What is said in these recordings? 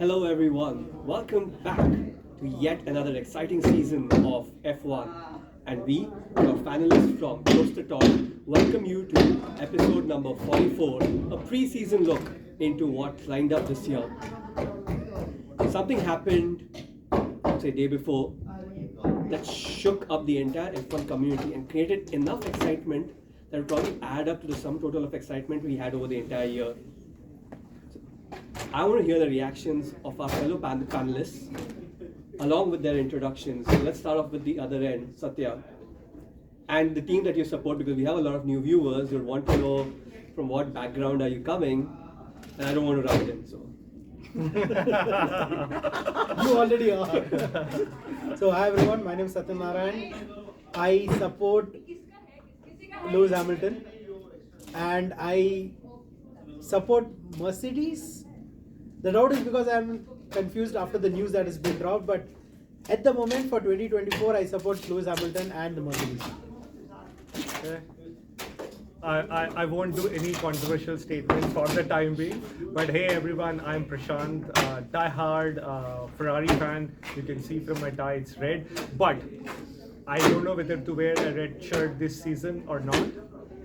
Hello everyone, welcome back to yet another exciting season of F1. And we, your fanelists from Coast to Talk, welcome you to episode number 44, a pre-season look into what's lined up this year. Something happened, say day before, that shook up the entire F1 community and created enough excitement that would probably add up to the sum total of excitement we had over the entire year. I want to hear the reactions of our fellow panelists along with their introductions. So let's start off with the other end, Satya, and the team that you support, because we have a lot of new viewers who want to know from what background are you coming, and I don't want to rub it in. So You already are. So hi everyone, my name is Satya. I support Lewis Hamilton and I support Mercedes. The doubt is because I'm confused after the news that has been dropped, but at the moment for 2024 I support Lewis Hamilton and the Mercedes. Okay. I won't do any controversial statements for the time being, but hey everyone, I'm Prashanth, die-hard Ferrari fan. You can see from my tie it's red, but I don't know whether to wear a red shirt this season or not.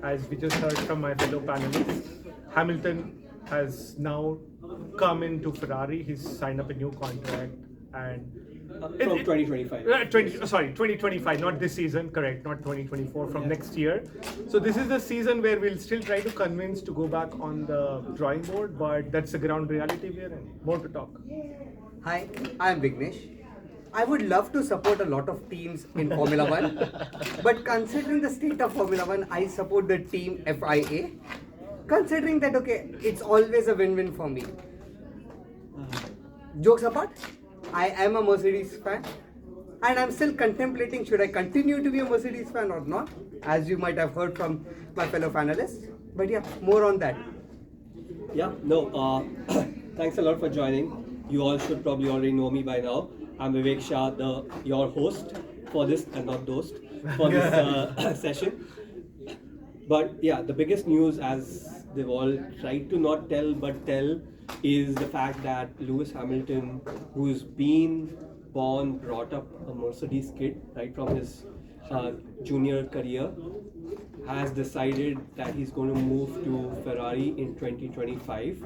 As we just heard from my fellow panelists, Hamilton has now come into Ferrari. He's signed up a new contract and from 2025. 2025, not this season, correct, not 2024, from next year. So this is the season where we'll still try to convince to go back on the drawing board, but that's the ground reality we are in. More to talk. Hi, I'm Vignesh. I would love to support a lot of teams in Formula One, but considering the state of Formula One, I support the team FIA. Considering that, okay, it's always a win-win for me. Jokes apart, I am a Mercedes fan, and I'm still contemplating should I continue to be a Mercedes fan or not, as you might have heard from my fellow panelists. But yeah, more on that. Yeah, no, thanks a lot for joining. You all should probably already know me by now. I'm Vivek Shah, your host for this, and not host, for this session. But yeah, the biggest news, as they've all tried to not tell but tell, is the fact that Lewis Hamilton, who's been born, brought up a Mercedes kid right from his junior career, has decided that he's going to move to Ferrari in 2025.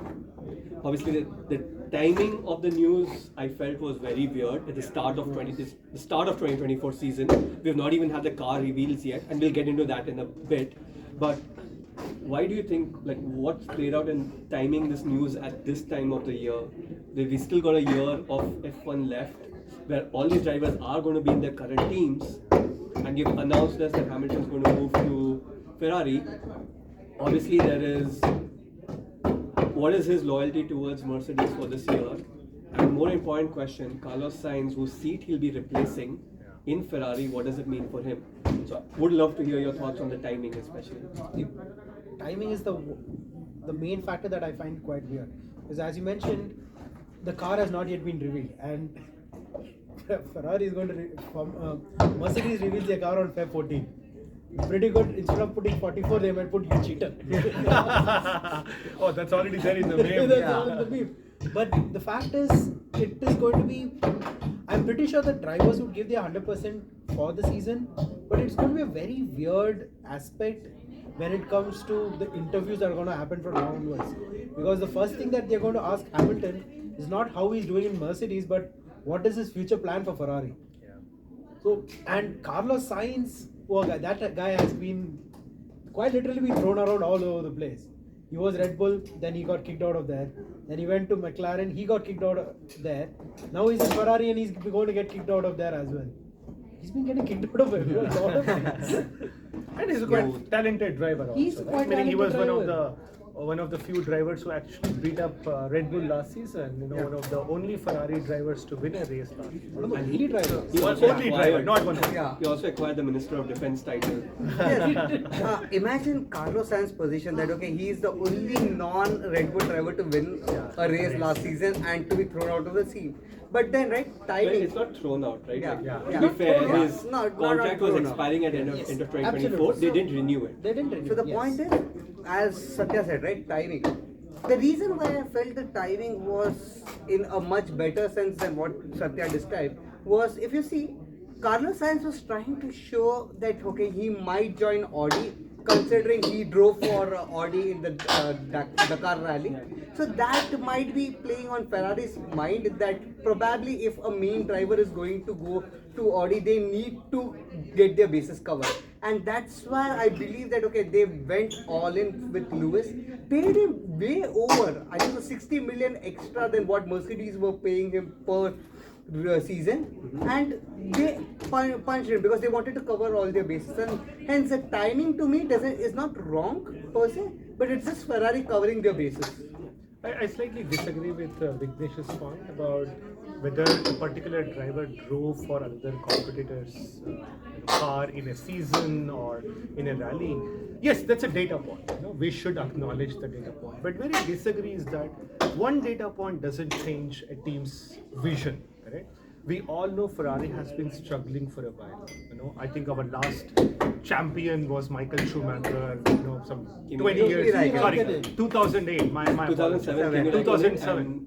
Obviously, the timing of the news I felt was very weird at the start of 2024 season. We've not even had the car reveals yet, and we'll get into that in a bit. But why do you think, like, what's played out in timing this news at this time of the year? We still got a year of F1 left, where all these drivers are going to be in their current teams, and you've announced us that Hamilton's going to move to Ferrari. Obviously, there is, what is his loyalty towards Mercedes for this year? And more important question, Carlos Sainz, whose seat he'll be replacing in Ferrari, what does it mean for him? So I would love to hear your thoughts on the timing especially. The timing is the main factor that I find quite weird. Because as you mentioned, the car has not yet been revealed, and Ferrari is going to Mercedes reveals their car on Feb 14. Pretty good. Instead of putting 44, they might put you cheater. Oh, that's already there in the meme. That's in the meme. But the fact is, it is going to be. I'm pretty sure the drivers would give their 100% for the season, but it's going to be a very weird aspect when it comes to the interviews that are going to happen from now onwards. Because the first thing that they're going to ask Hamilton is not how he's doing in Mercedes, but what is his future plan for Ferrari. Yeah. So, and Carlos Sainz, that guy has been quite literally been thrown around all over the place. He was Red Bull, then he got kicked out of there. Then he went to McLaren, he got kicked out of there. Now he's in Ferrari and he's going to get kicked out of there as well. He's been getting kicked out of everywhere. And he's a quite talented driver also. He's quite Meaning he was talented one of the few drivers who actually beat up Red Bull last season. You know, one of the only Ferrari drivers to win a race last season. One of the only drivers. He also Only driver, not one of Yeah. He also acquired the Minister of Defense title. Yes. Imagine Carlos Sainz's position that, okay, he is the only non-Red Bull driver to win a race last season and to be thrown out of the scene. But then, right, But timing. it's not thrown out, right? Yeah. Like, Yeah. To be fair, Yeah. his Not contract was thrown out. expiring at end of 2024. Absolutely. They didn't renew it. They didn't renew. So the yes. point is, as Satya said, right, timing. The reason why I felt the timing was in a much better sense than what Satya described was, if you see, Carlos Sainz was trying to show that okay, he might join Audi, considering he drove for Audi in the Dakar rally. So that might be playing on Ferrari's mind that probably if a main driver is going to go to Audi, they need to get their bases covered. And that's why I believe that okay, they went all in with Lewis, paid him way over, I think it was 60 million extra than what Mercedes were paying him per season, and they punched him because they wanted to cover all their bases, and hence the timing to me doesn't is not wrong per se, but it's just Ferrari covering their bases. I slightly disagree with Vignesh's point about whether a particular driver drove for another competitor's car in a season or in a rally. Yes, that's a data point. We should acknowledge the data point. But where I disagree is that one data point doesn't change a team's vision. Correct? We all know Ferrari has been struggling for a while. I think our last champion was Michael Schumacher. Some 20 years. Sorry, 2008. My 2007. 2007. And,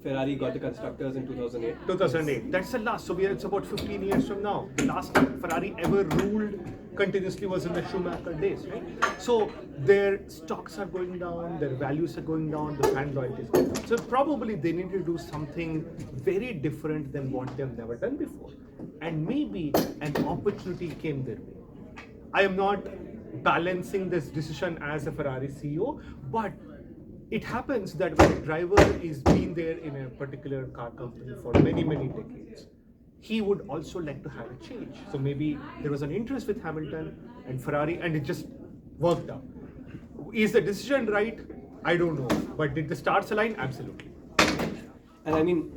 Ferrari got the constructors in 2008. 2008. That's the last. So it's about 15 years from now. The last time Ferrari ever ruled continuously was in the Schumacher days, right? So their stocks are going down, their values are going down, the fan loyalty is going down. So probably they need to do something very different than what they've never done before. And maybe an opportunity came their way. I am not balancing this decision as a Ferrari CEO, but it happens that when a driver is been there in a particular car company for many, many decades, he would also like to have a change. So maybe there was an interest with Hamilton and Ferrari, and it just worked out. Is the decision right? I don't know. But did the stars align? Absolutely. And I mean,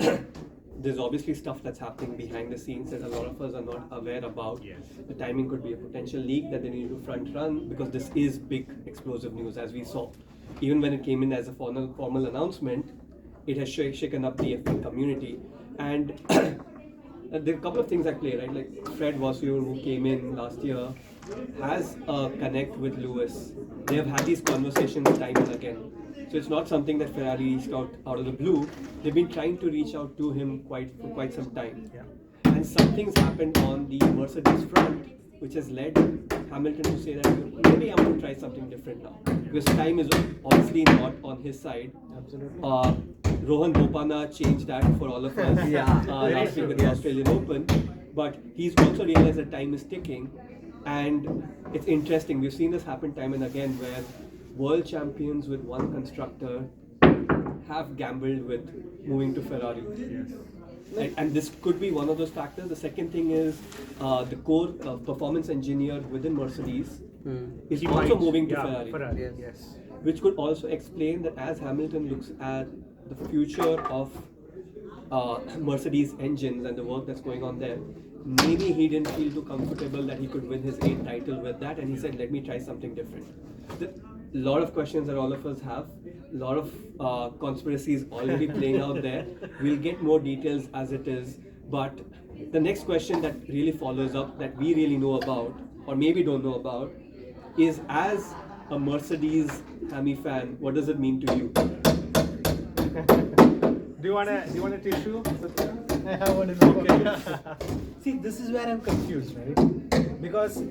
there's obviously stuff that's happening behind the scenes that a lot of us are not aware about. Yes. The timing could be a potential leak that they need to front run, because this is big explosive news, as we saw. Even when it came in as a formal announcement, it has shaken up the F1 community. And there are a couple of things at play, right? Like Fred Vasseur, who came in last year, has a connect with Lewis. They have had these conversations time and again. So it's not something that Ferrari reached out of the blue. They've been trying to reach out to him for quite some time. Yeah. And something's happened on the Mercedes front, which has led Hamilton to say that maybe I want to try something different now. Because time is obviously not on his side. Absolutely. Rohan Bopana changed that for all of us last week with the Australian Open. But he's also realized that time is ticking. And it's interesting. We've seen this happen time and again where world champions with one constructor have gambled with moving to Ferrari. Yes. And this could be one of those factors. The second thing is the core performance engineer within Mercedes is He also might- moving to yeah, Ferrari. Yes. Which could also explain that as Hamilton looks at the future of Mercedes engines and the work that's going on there, maybe he didn't feel too comfortable that he could win his 8th title with that, and he said, let me try something different. A lot of questions that all of us have, a lot of conspiracies already playing out there. We'll get more details as it is, but the next question that really follows up that we really know about, or maybe don't know about, is as a Mercedes Hami fan, what does it mean to you? Do you want a tissue? I have one in my pocket. See, this is where I'm confused, right? Because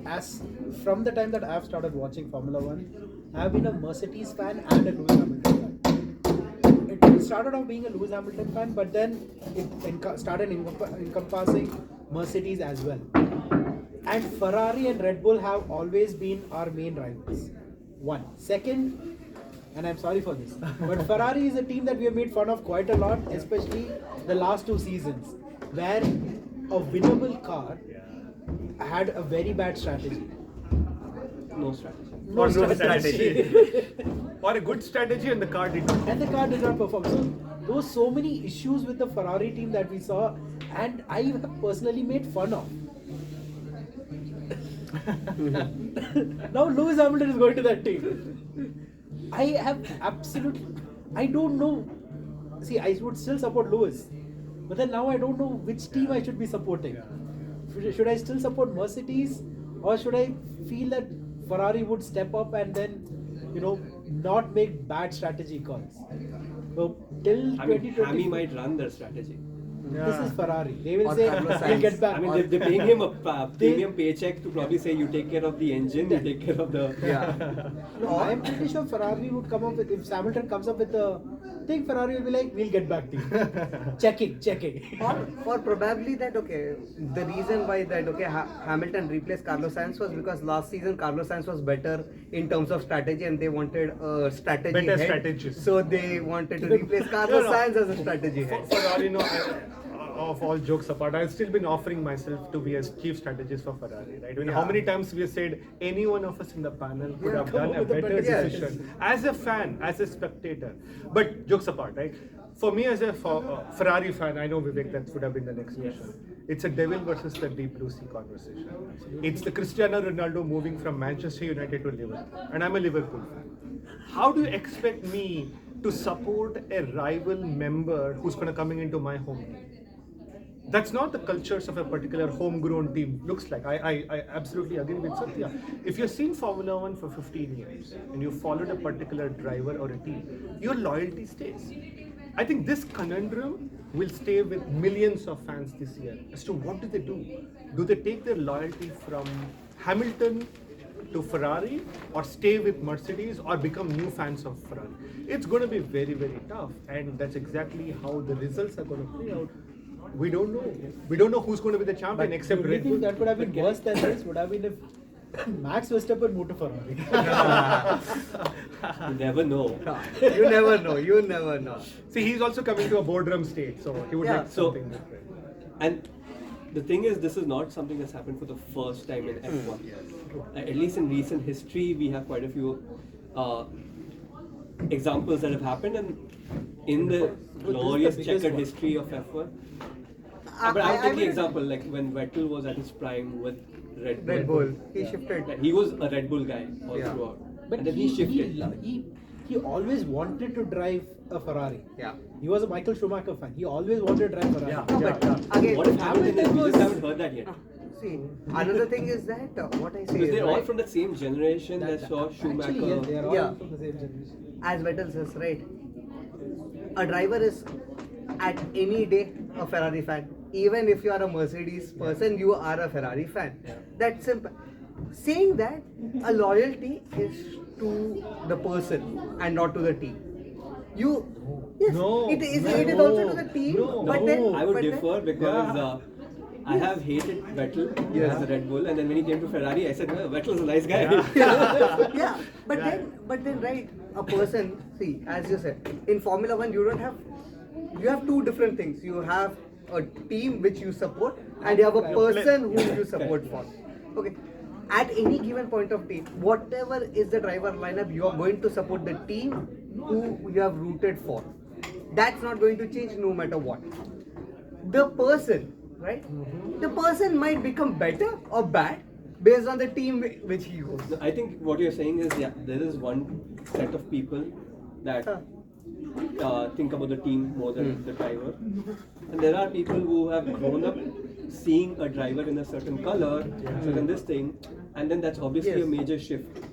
from the time that I've started watching Formula One, I've been a Mercedes fan and a Lewis Hamilton fan. It started off being a Lewis Hamilton fan, but then it started encompassing Mercedes as well. And Ferrari and Red Bull have always been our main rivals. One. Second, and I'm sorry for this, but Ferrari is a team that we have made fun of quite a lot, especially the last 2 seasons, where a winnable car had a very bad strategy. No strategy. Or no strategy. Or a good strategy and the car did not. And the car did not perform. So there were so many issues with the Ferrari team that we saw, and I have personally made fun of. Now Lewis Hamilton is going to that team. I don't know. See, I would still support Lewis, but then now I don't know which team I should be supporting. Should I still support Mercedes, or should I feel that Ferrari would step up and then not make bad strategy calls. So till I mean, 2020, Hammy might run their strategy. this is Ferrari. They will Or say, Carlos we'll get Sainz. back. I mean, they're paying him a premium paycheck to probably say you take care of the engine, you take care of the. Yeah. No, I am pretty sure Ferrari would come up with, if Hamilton comes up with a thing, Ferrari will be like, we'll get back to you. checking. Or probably that, okay, the reason why that, okay, Hamilton replaced Carlos Sainz was because last season Carlos Sainz was better in terms of strategy and they wanted a strategy Better head. strategist. So they wanted to replace Carlos Sainz as a strategy head. Ferrari, of all jokes apart, I've still been offering myself to be as chief strategist for Ferrari, right? I mean, how many times we have said any one of us in the panel could have come done up a with a better better decision as a fan, as a spectator. But jokes apart, right? For me as a Ferrari fan, I know Vivek that would have been the next question. It's a devil versus the deep blue sea conversation. It's the Cristiano Ronaldo moving from Manchester United to Liverpool, and I'm a Liverpool fan. How do you expect me to support a rival member who's going to coming into my home team? That's not the cultures of a particular homegrown team looks like. I absolutely agree with Satya. If you've seen Formula One for 15 years and you followed a particular driver or a team, your loyalty stays. I think this conundrum will stay with millions of fans this year as to what do they do? Do they take their loyalty from Hamilton to Ferrari or stay with Mercedes or become new fans of Ferrari? It's going to be very, very tough, and that's exactly how the results are going to play out. We don't know. We don't know who's going to be the champion except Do you Red Bull. think that could have been worse than this? Would have been if Max Verstappen moved to Ferrari. You never know. You never know. You never know. See, he's also coming to a boardroom state, so he would Yeah. like something different. And the thing is, this is not something that's happened for the first time in F1. At least in recent history, we have quite a few examples that have happened, and in the glorious biggest checkered one. history of F1. But I I'll take the will- example, like when Vettel was at his prime with Red Bull. Red Bull. He shifted. He was a Red Bull guy all Yeah. throughout. But and then he shifted. He always wanted to drive a Ferrari. Yeah. He was a Michael Schumacher fan. He always wanted to drive Ferrari. Yeah. No, but again, What if Hamilton is? We just haven't heard that yet. see, another thing is that what I say Because is, they're all right, from the same generation that saw Schumacher. Actually, yes, they are all Yeah. from the same generation. as Vettel says, right? A driver is at any day a Ferrari fan. Even if you are a Mercedes person, you are a Ferrari fan. That's simple. Saying that a loyalty is to the person and not to the team. Yes, No, it is no, also to the team. no. but No, then I would but then- differ because I have hated Vettel as the Red Bull, and then when he came to Ferrari, I said, well, Vettel's a nice guy. yeah, but then, right? A person. See, as you said, in Formula One, you have two different things. You have a team which you support, and you have a person who you support for. Okay. At any given point of time, whatever is the driver lineup, you are going to support the team who you have rooted for. That's not going to change no matter what. The person, right? The person might become better or bad based on the team which he goes. I think what you're saying is, yeah, there is one set of people that think about the team more than the driver. And there are people who have grown up seeing a driver in a certain color, certain this thing, and then that's obviously a major shift.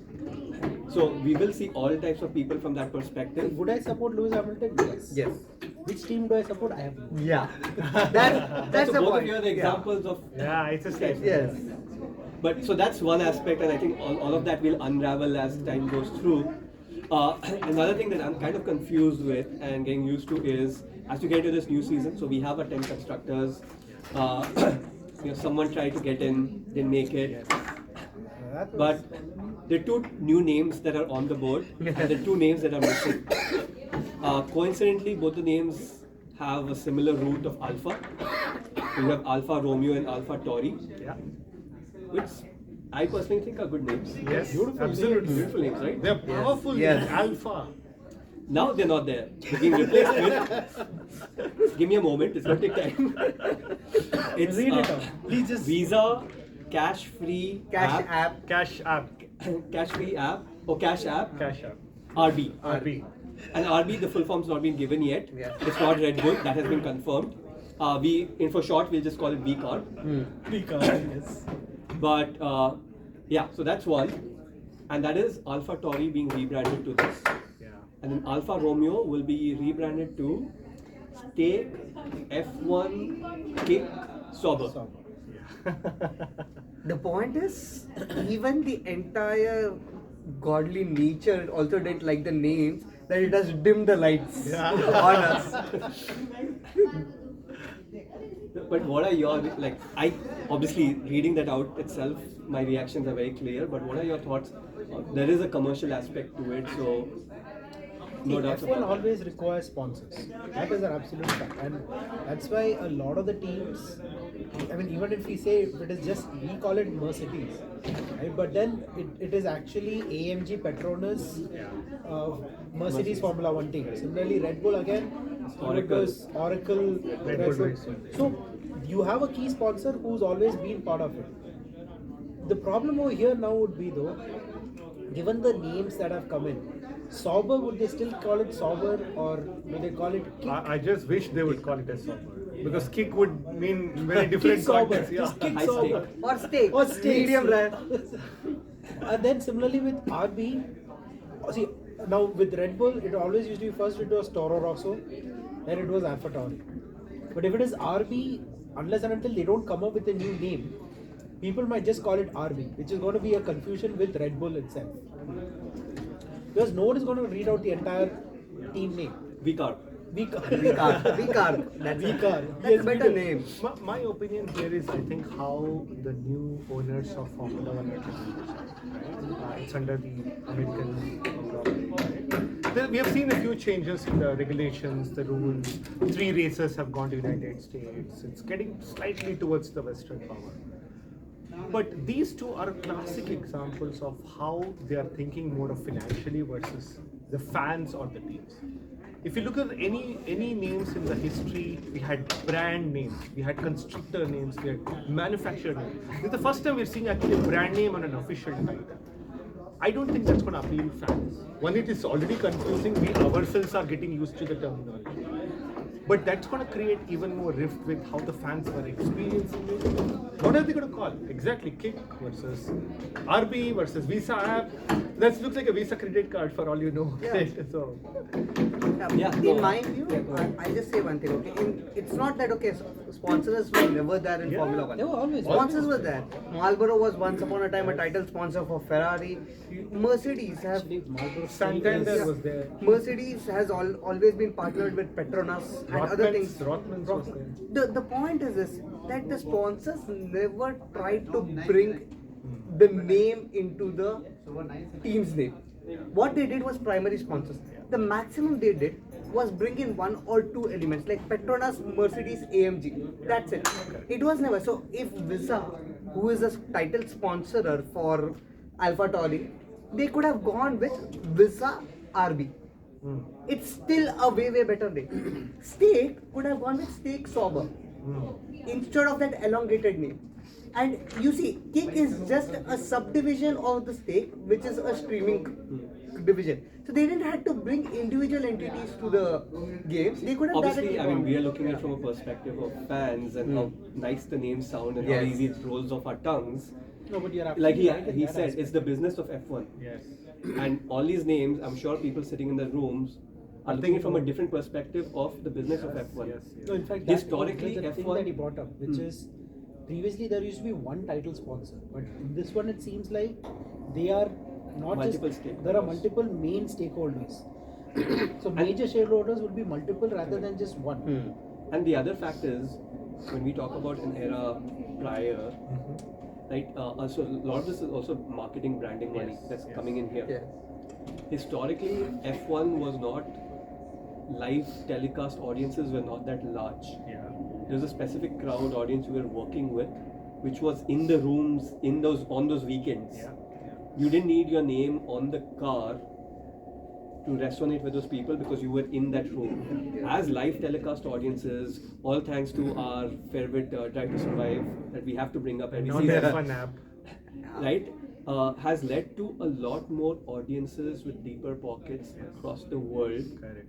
So we will see all types of people from that perspective. Would I support Lewis Hamilton? Yes. Yes. Which team do I support? I have no. Yeah. That's So the both point. of you are the examples of. Yeah, it's a statement. Yes. But so that's one aspect, and I think all of that will unravel as time goes through. Another thing that I'm kind of confused with and getting used to is, as we get into this new season, so we have our 10 constructors. Someone tried to get in, didn't make it. But there are two new names that are on the board, and there are two names that are missing. Coincidentally, both the names have a similar root of Alpha. We have Alpha Romeo and Alpha Tauri, Yeah. which I personally think are good names. Yes, Beautiful absolutely. Beautiful names, right? They're powerful. Yes. Alpha. Now they're not there. They're being replaced with. Give me a moment. It's going to take time. It's Read it out. Please just. Visa, cash free Cash app. Cash app. cash free app or cash app, Cash app. RB. RB. And RB, the full form's not been given yet. Yeah. It's not Red Bull. That has been confirmed. For short, we'll just call it V card. Yes. But yeah, so that's one. and that is Alpha Tauri being rebranded to this. Yeah. And then Alfa Romeo will be rebranded to Steak F1 Kick Sauber. The point is, even the entire godly nature also didn't like the names, that it has dimmed the lights on us. But what are your, like, I obviously reading that out itself, my reactions are very clear, but what are your thoughts? There is a commercial aspect to it, so no doubt F1 about it. always requires sponsors. That is an absolute fact, and that's why a lot of the teams. I mean, even if we say if it is just we call it Mercedes, right? But then it is actually AMG Petronas, Mercedes Formula One team. Similarly, Red Bull again, Oracle, Red Bull Racing. So you have a key sponsor who's always been part of it. The problem over here now would be though, given the names that have come in, Sauber, would they still call it Sauber or would they call it Kick? I just wish they would call it as Sauber. Because kick would mean very different Kick Sauber, context. Yeah. just Kick High Sauber. Or steak. Or steaks. Medium rare. And then similarly with RB, see now with Red Bull, it always used to be first it was Toro Rosso, then it was Alpha Tauri. But if it is RB, unless and until they don't come up with a new name, people might just call it RB, which is going to be a confusion with Red Bull itself. Because no one is going to read out the entire team name. VCAR. Vicar. That's Vicar. That's Yes, a better Vicar. name. My opinion here is, I think, how the new owners of Formula One are taking this. It's under the American government. We have seen a few changes in the regulations, the rules. 3 races have gone to United States. It's getting slightly towards the Western power. But these two are classic examples of how they are thinking more of financially versus the fans or the teams. If you look at any names in the history, we had brand names, we had constructor names, we had manufacturer names. This is the first time we're seeing actually a brand name on an official title. I don't think that's going to appeal fans. One, it is already confusing. We ourselves are getting used to the terminology. But that's going to create even more rift with how the fans are experiencing it. What are they going to call? Exactly, Kick versus RB versus Visa app. That looks like a Visa credit card for all you know. Yeah. So, In my view, I'll just say one thing, okay? It's not that, okay, sponsors were never there in Formula One. They were always Sponsors were there. Marlboro was once upon a time a title sponsor for Ferrari. Mercedes have. Actually, Marlboro Santander still was there. Mercedes has always been partnered with Petronas and other things. Rothmans was there. The point is this, that the sponsors never tried to bring the name into the team's name. What they did was primary sponsors. The maximum they did was bring in 1 or 2 elements like Petronas, Mercedes, AMG. That's it. It was never. So if Visa, who is a title sponsorer for Alpha Tauri, they could have gone with Visa RB. It's still a way better name. Steak could have gone with Steak Sauber instead of that elongated name. And you see, Kick is just a subdivision of the Steak, which is a streaming division. So they didn't have to bring individual entities to the games. They could have Obviously, directly I mean, gone. we are looking at it from a perspective of fans and how nice the names sound and how Yes. easy it rolls off our tongues. No, but you're Like absolutely right in he that said, aspect. it's the business of F1. Yes. And all these names, I'm sure people sitting in the rooms are looking from a different perspective of the business of F1. Yes. No, in fact, Historically, the thing F1 that he brought up, which is previously there used to be one title sponsor, but in this one it seems like they are not Multiple just stakeholders. there are multiple main stakeholders. So major shareholders would be multiple rather than just one. And the other fact is, when we talk about an era prior, right? Also, a lot of this is also marketing, branding money that's coming in here. Yeah. Historically, F1 was not live telecast audiences were not that large. Yeah. There was a specific crowd audience we were working with, which was in the rooms on those weekends. Yeah. You didn't need your name on the car to resonate with those people because you were in that room. As live telecast audiences, all thanks to our favorite Drive to Survive that we have to bring up every Not season, the F1 app. right? Has led to a lot more audiences with deeper pockets across the world. Correct.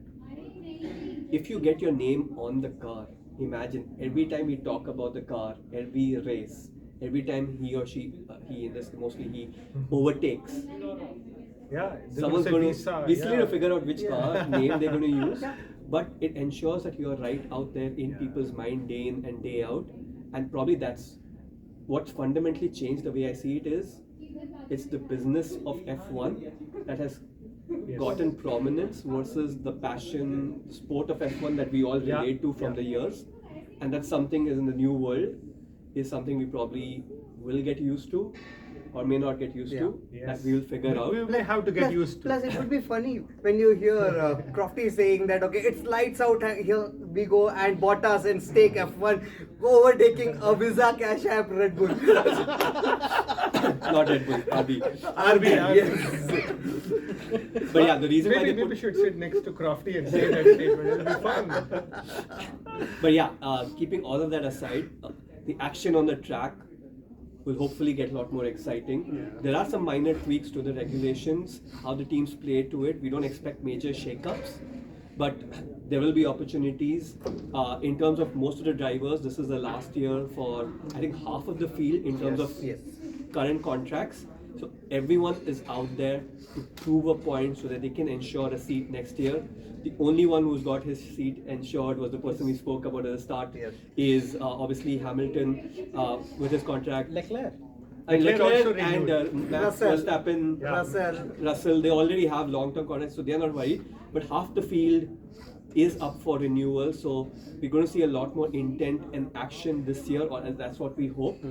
If you get your name on the car, imagine every time we talk about the car, every race, every time he or she, he in this mostly he overtakes, Yeah, someone's going to we still need to figure out which Yeah. car name they're going to use, but it ensures that you're right out there in people's mind day in and day out, and probably that's what's fundamentally changed the way I see it is it's the business of F1 that has gotten prominence versus the passion sport of F1 that we all Yeah. relate to from Yeah. the years, and that's something is in the new world is something we probably will get used to or may not get used to, Yes. that we'll figure out. We will have to get used to. Plus, it would be funny when you hear Crofty saying that, okay, it's lights out, and here we go, and Bottas and Stake F1 overtaking a Visa Cash App Red Bull. Not Red Bull, RB. RB. But yeah, the reason why Maybe they we put, should sit next to Crofty and say that statement. It'll be fun. but yeah, keeping all of that aside, the action on the track will hopefully get a lot more exciting. There are some minor tweaks to the regulations, how the teams play to it. We don't expect major shakeups, but there will be opportunities. In terms of most of the drivers, this is the last year for I think half of the field in terms of Yes. current contracts. So everyone is out there to prove a point so that they can ensure a seat next year. The only one who's got his seat ensured was the person we spoke about at the start. Yes. Is obviously Hamilton with his contract. Leclerc. And Leclerc also Leclerc and Max Russell. Verstappen, Russell. Russell, they already have long-term contracts, so they're not worried. But half the field is up for renewal, so we're going to see a lot more intent and action this year, or that's what we hope.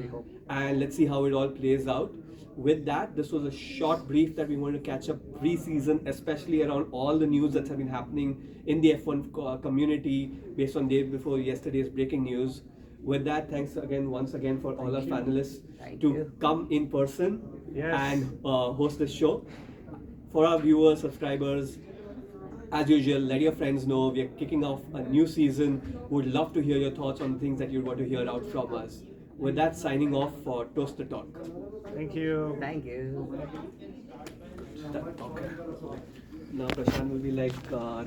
And let's see how it all plays out. With that, this was a short brief that we wanted to catch up pre-season, especially around all the news that have been happening in the F1 community based on day before yesterday's breaking news. With that, thanks again, once again, for all our panelists Thank to you. come in person Yes. and host this show. For our viewers, subscribers, as usual, let your friends know we are kicking off a new season. Would love to hear your thoughts on things that you want to hear out from us. With that, signing off for Toast the Talk. Thank you. Thank you. Okay. Now Prashanth will be like record.